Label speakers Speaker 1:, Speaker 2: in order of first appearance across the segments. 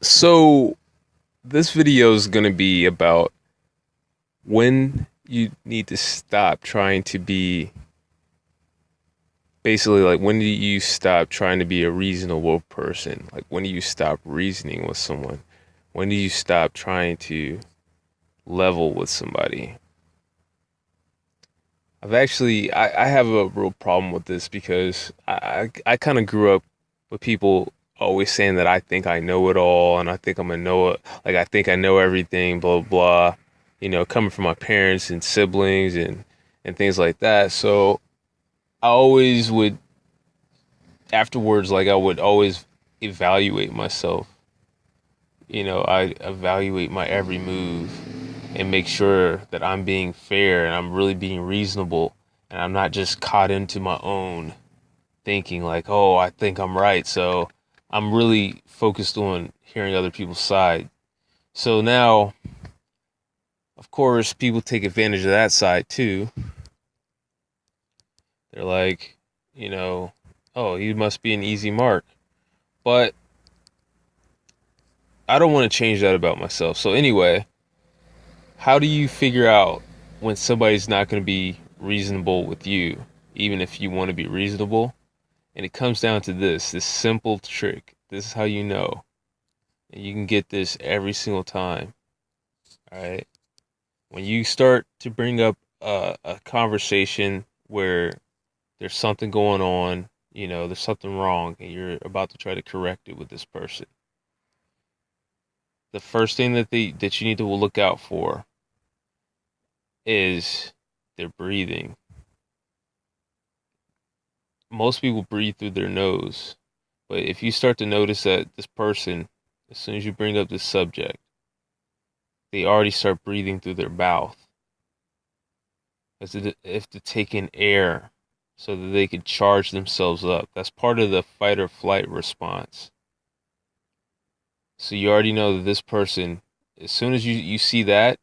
Speaker 1: So this video is going to be about when you need to stop trying to be basically like when do you stop trying to be a reasonable person? Like when do you stop reasoning with someone? When do you stop trying to level with somebody? I have a real problem with this because I kind of grew up with people always saying that I think I know it all and I think I'm a know it, like I think I know everything, blah blah blah. Coming from my parents and siblings and things like that. So I always would afterwards, like I would always evaluate myself. I evaluate my every move and make sure that I'm being fair and I'm really being reasonable and I'm not just caught into my own thinking like, oh, I think I'm right. So I'm really focused on hearing other people's side. So now, of course, people take advantage of that side too. They're like, you know, oh, he must be an easy mark. But I don't want to change that about myself. So anyway, how do you figure out when somebody's not going to be reasonable with you, even if you want to be reasonable? And it comes down to this simple trick. This is how you know. And you can get this every single time. All right. When you start to bring up a conversation where there's something going on, there's something wrong, and you're about to try to correct it with this person, the first thing that you need to look out for is their breathing. Most people breathe through their nose, but if you start to notice that this person, as soon as you bring up this subject, they already start breathing through their mouth as if to take in air so that they can charge themselves up. That's part of the fight or flight response. So you already know that this person, as soon as you see that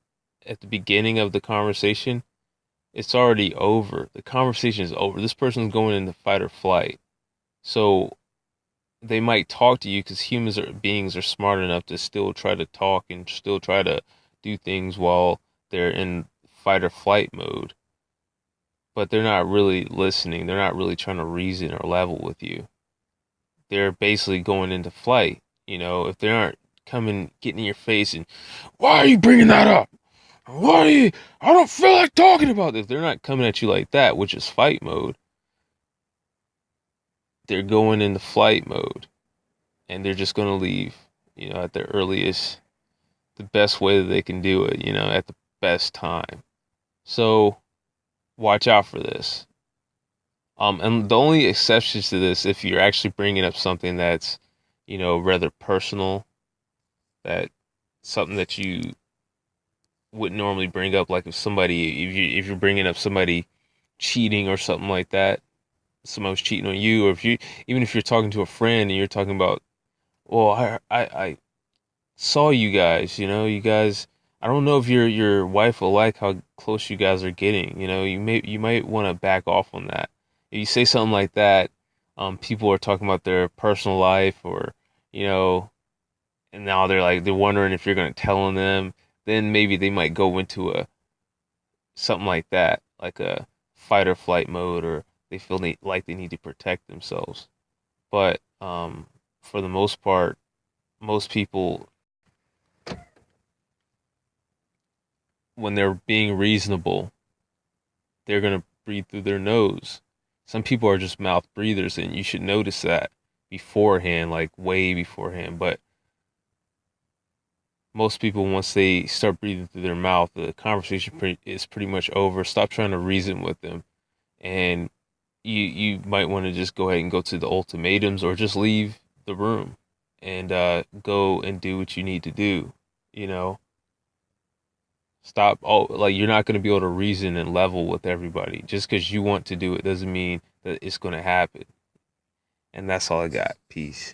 Speaker 1: at the beginning of the conversation, it's already over. The conversation is over. This person's going into fight or flight. So they might talk to you because humans or beings are smart enough to still try to talk and still try to do things while they're in fight or flight mode. But they're not really listening. They're not really trying to reason or level with you. They're basically going into flight. If they aren't coming, getting in your face and, why are you bringing that up? Why are you, I don't feel like talking about this. They're not coming at you like that, which is fight mode. They're going into flight mode and they're just going to leave, at the earliest, the best way that they can do it, at the best time. So watch out for this. And the only exceptions to this, if you're actually bringing up something that's, rather personal, that something that you wouldn't normally bring up, like if you're bringing up somebody cheating or something like that, someone's cheating on you, or even if you're talking to a friend and you're talking about, well, I saw you guys, you guys. I don't know if your wife will like how close you guys are getting. You might want to back off on that. If you say something like that, people are talking about their personal life, or you know, and now they're wondering if you're gonna tell on them. Then maybe they might go into a something like that, like a fight or flight mode, or they feel like they need to protect themselves. But for the most part, most people, when they're being reasonable, they're going to breathe through their nose. Some people are just mouth breathers, and you should notice that beforehand, like way beforehand. But most people, once they start breathing through their mouth, the conversation is pretty much over. Stop trying to reason with them, and you might want to just go ahead and go to the ultimatums, or just leave the room and go and do what you need to do. You know, stop. Oh, like you're not going to be able to reason and level with everybody. Just because you want to do it doesn't mean that it's going to happen. And that's all I got. Peace.